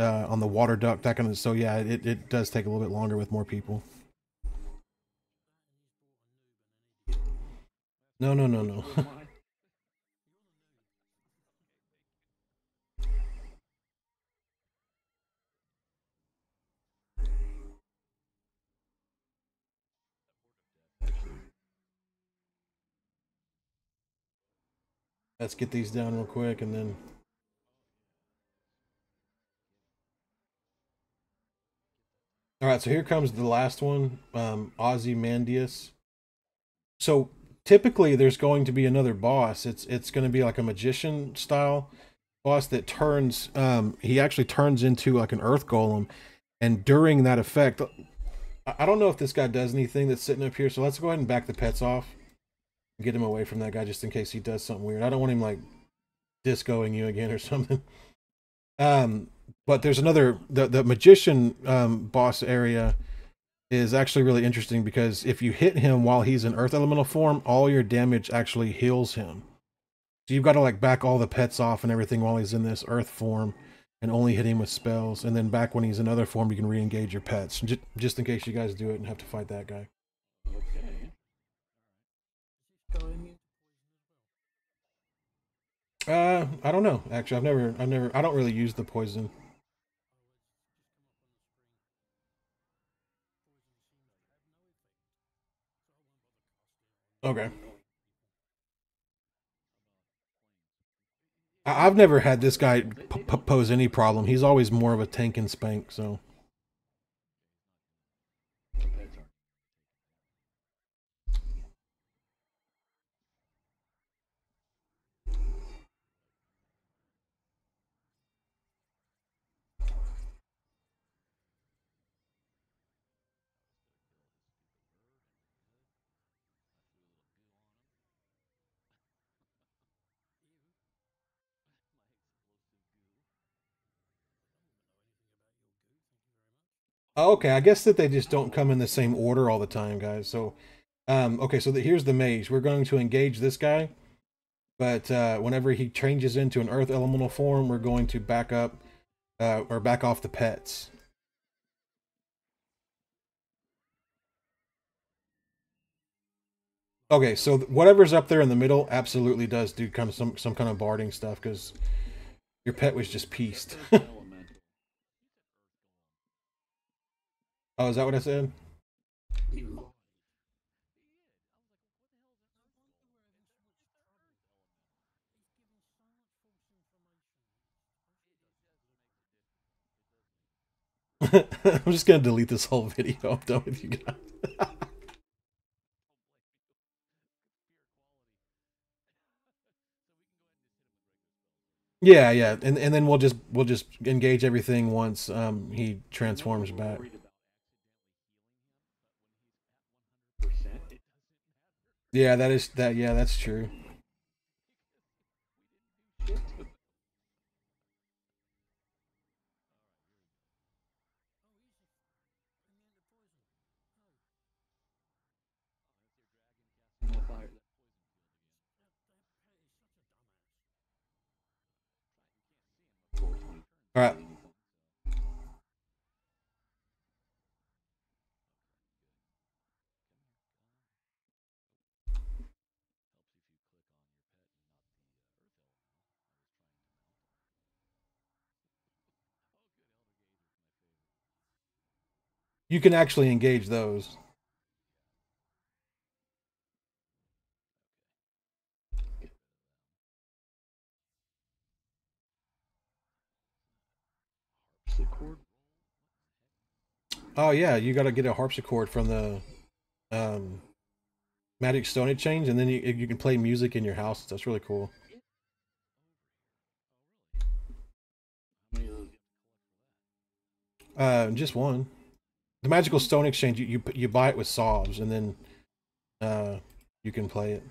water duct, that kind of. So yeah, it does take a little bit longer with more people. No, no, no, no. Let's get these down real quick, and then. All right, so here comes the last one, Ozymandias. So typically, there's going to be another boss. It's going to be like a magician style boss that turns. He actually turns into like an earth golem, and during that effect, I don't know if this guy does anything that's sitting up here. So let's go ahead and back the pets off, get him away from that guy just in case he does something weird. I don't want him like discoing you again or something. But there's another the magician boss area is actually really interesting because if you hit him while he's in earth elemental form, all your damage actually heals him. So you've got to like back all the pets off and everything while he's in this earth form and only hit him with spells. And then back when he's in other form, you can re-engage your pets just in case you guys do it and have to fight that guy. I don't know. Actually, I don't really use the poison. Okay. I've never had this guy pose any problem. He's always more of a tank and spank, so. Oh, okay, I guess that they just don't come in the same order all the time, guys. So, okay, so here's the mage. We're going to engage this guy, but whenever he changes into an earth elemental form, we're going to back up or back off the pets. Okay, so whatever's up there in the middle absolutely does do kind of some kind of barding stuff because your pet was just pieced. Oh, is that what I said? I'm just gonna delete this whole video. I'm done with you guys. Yeah, yeah, and then we'll just engage everything once he transforms back. Yeah, that is that. Yeah, that's true. All right. You can actually engage those. Harpsichord? Oh yeah, you got to get a harpsichord from the um, Magic Stone Exchange, and then you can play music in your house. That's really cool. How many of those? Just one. The Magical Stone Exchange, you buy it with salves, and then you can play it.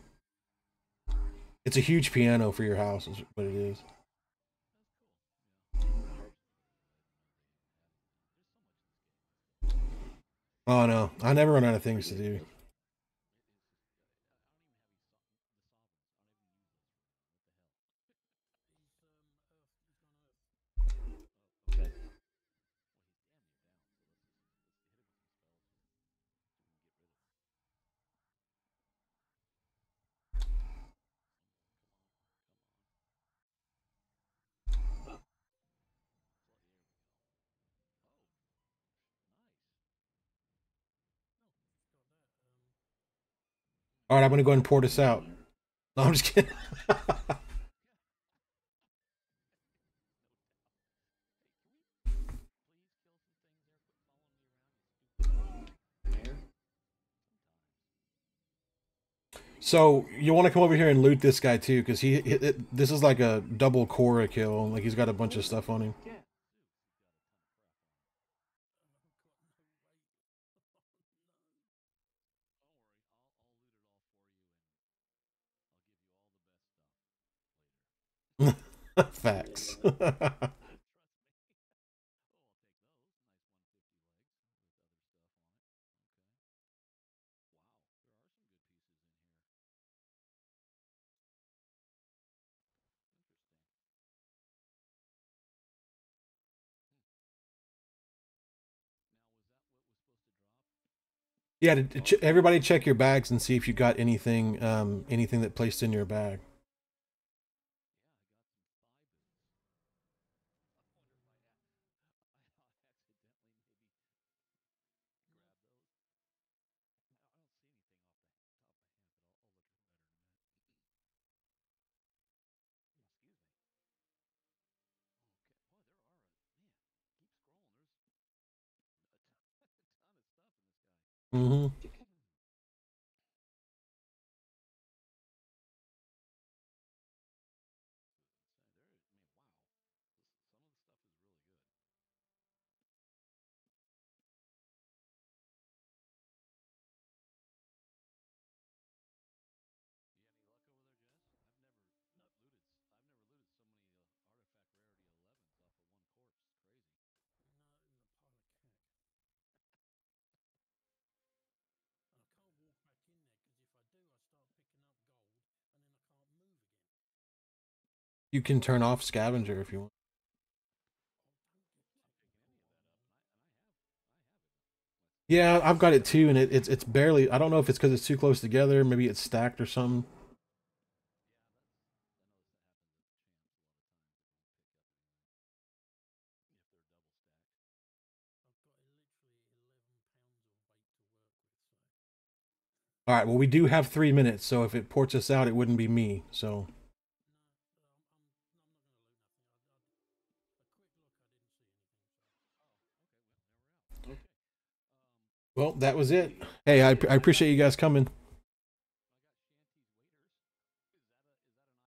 It's a huge piano for your house, is what it is. Oh no, I never run out of things to do. Okay. All right, I'm gonna go ahead and pour this out. No, I'm just kidding. Mayor? So you want to come over here and loot this guy too, because this is like a double Cora kill. Like he's got a bunch of stuff on him. Yeah. Facts. Yeah, everybody check your bags and see if you got anything, anything that placed in your bag. Mm-hmm. You can turn off scavenger if you want. Yeah, I've got it too, and it's barely. I don't know if it's because it's too close together. Maybe it's stacked or something. All right. Well, we do have 3 minutes, so if it ports us out, it wouldn't be me. So, well, that was it. Hey, I appreciate you guys coming.